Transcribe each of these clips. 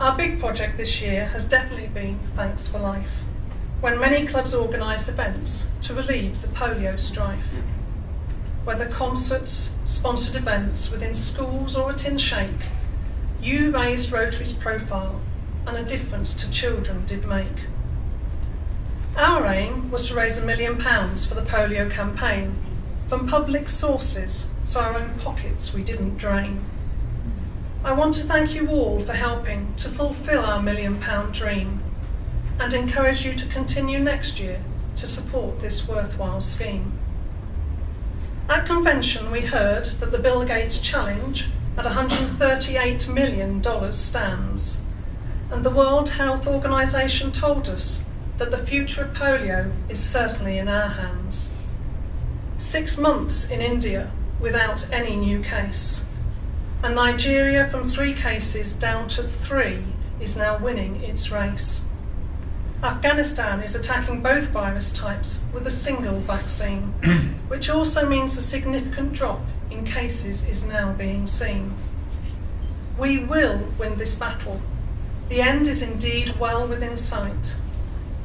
Our big project this year has definitely been Thanks for Life, when many clubs organised events to relieve the polio strife. Whether concerts, sponsored events within schools or a tin shake, you raised Rotary's profile and a difference to children did make. Our aim was to raise £1 million for the polio campaign from public sources, so our own pockets we didn't drain. I want to thank you all for helping to fulfil our £1 million dream and encourage you to continue next year to support this worthwhile scheme. At convention we heard that the Bill Gates Challenge at $138 million stands, and the World Health Organization told us that the future of polio is certainly in our hands. 6 months in India without any new case, and Nigeria from 3 cases down to 3 is now winning its race. Afghanistan is attacking both virus types with a single vaccine, which also means a significant drop in cases is now being seen. We will win this battle. The end is indeed well within sight.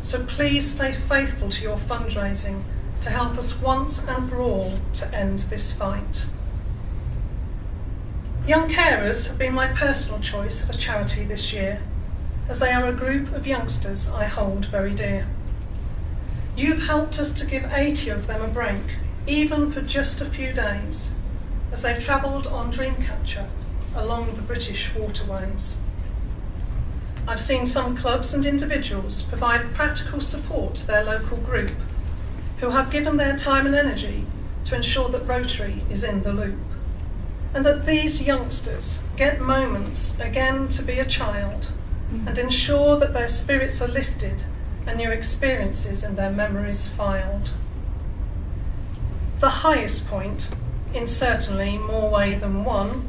So please stay faithful to your fundraising to help us once and for all to end this fight. Young carers have been my personal choice of a charity this year, as they are a group of youngsters I hold very dear. You've helped us to give 80 of them a break, even for just a few days, as they've travelled on Dreamcatcher along the British waterways. I've seen some clubs and individuals provide practical support to their local group, who have given their time and energy to ensure that Rotary is in the loop, and that these youngsters get moments again to be a child and ensure that their spirits are lifted and new experiences and their memories filed. The highest point, in certainly more way than one,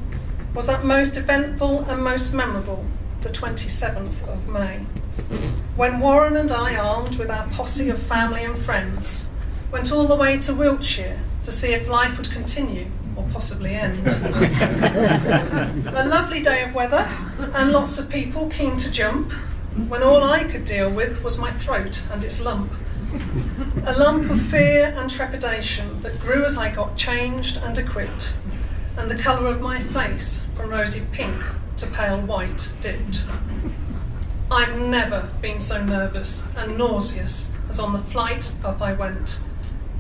was that most eventful and most memorable, the 27th of May, when Warren and I, armed with our posse of family and friends, went all the way to Wiltshire to see if life would continue or possibly end. A lovely day of weather and lots of people keen to jump, when all I could deal with was my throat and its lump. A lump of fear and trepidation that grew as I got changed and equipped, and the colour of my face from rosy pink to pale white dipped. I've never been so nervous and nauseous as on the flight up I went,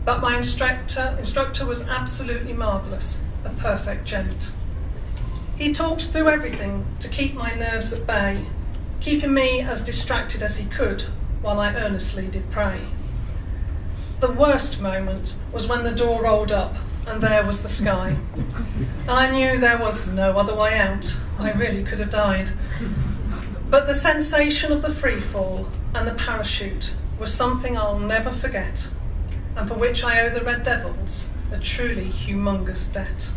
but my instructor was absolutely marvellous, a perfect gent. He talked through everything to keep my nerves at bay, keeping me as distracted as he could while I earnestly did pray. The worst moment was when the door rolled up and there was the sky. And I knew there was no other way out. I really could have died. But the sensation of the free fall and the parachute was something I'll never forget, and for which I owe the Red Devils a truly humongous debt.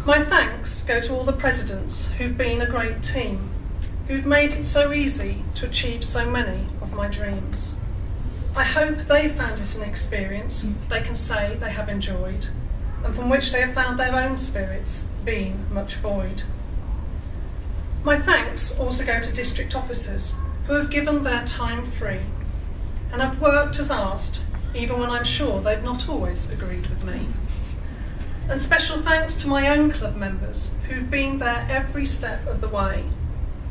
My thanks go to all the presidents who've been a great team, who've made it so easy to achieve so many of my dreams. I hope they found it an experience they can say they have enjoyed, and from which they have found their own spirits being much buoyed. My thanks also go to district officers who have given their time free and have worked as asked, even when I'm sure they've not always agreed with me. And special thanks to my own club members who've been there every step of the way,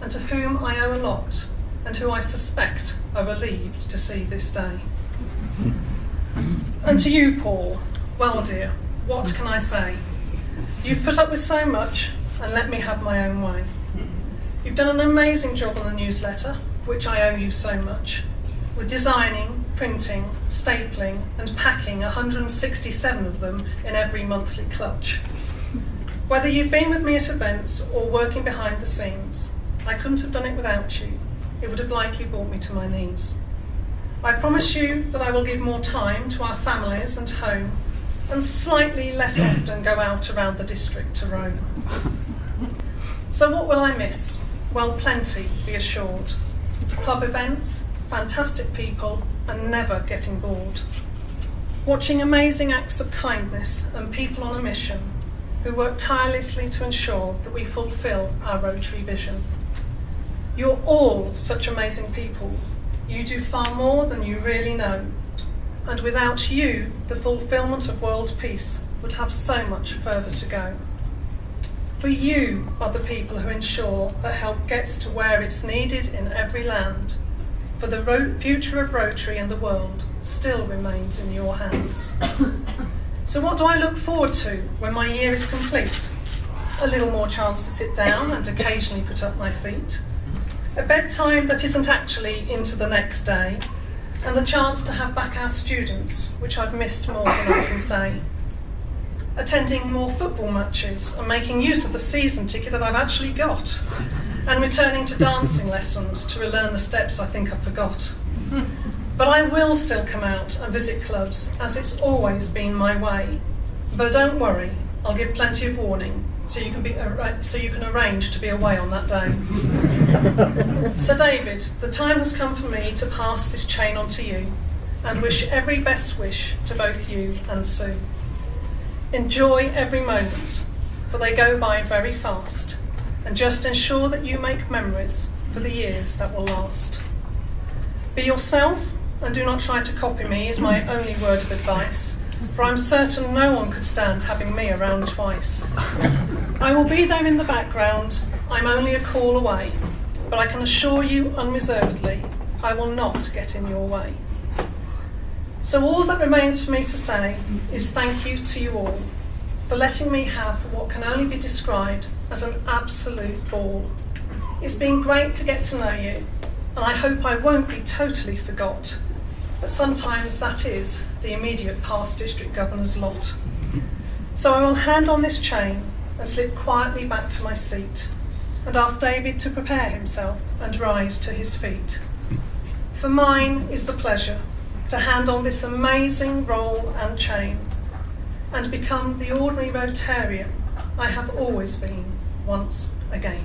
and to whom I owe a lot, and who I suspect are relieved to see this day. And to you, Paul, well dear, what can I say? You've put up with so much and let me have my own way. You've done an amazing job on the newsletter, for which I owe you so much, with designing, printing, stapling and packing 167 of them in every monthly clutch. Whether you've been with me at events or working behind the scenes, I couldn't have done it without you. It would have likely brought me to my knees. I promise you that I will give more time to our families and home, and slightly less often go out around the district to roam. So what will I miss? Well, plenty, be assured. Club events, fantastic people, and never getting bored. Watching amazing acts of kindness and people on a mission, who work tirelessly to ensure that we fulfil our Rotary vision. You're all such amazing people. You do far more than you really know. And without you, the fulfilment of world peace would have so much further to go. For you are the people who ensure that help gets to where it's needed in every land. For the future of Rotary and the world still remains in your hands. So what do I look forward to when my year is complete? A little more chance to sit down and occasionally put up my feet. A bedtime that isn't actually into the next day. And the chance to have back our students, which I've missed more than I can say. Attending more football matches and making use of the season ticket that I've actually got. And returning to dancing lessons to relearn the steps I think I forgot. But I will still come out and visit clubs, as it's always been my way. But don't worry, I'll give plenty of warning, so you can arrange to be away on that day. So David, the time has come for me to pass this chain on to you, and wish every best wish to both you and Sue. Enjoy every moment, for they go by very fast, and just ensure that you make memories for the years that will last. Be yourself, and do not try to copy me is my only word of advice, for I'm certain no one could stand having me around twice. I will be there in the background, I'm only a call away, but I can assure you unreservedly, I will not get in your way. So all that remains for me to say is thank you to you all for letting me have what can only be described as an absolute ball. It's been great to get to know you, and I hope I won't be totally forgot, but sometimes that is the immediate past District Governor's lot. So I will hand on this chain and slip quietly back to my seat and ask David to prepare himself and rise to his feet. For mine is the pleasure to hand on this amazing roll and chain and become the ordinary Rotarian I have always been once again.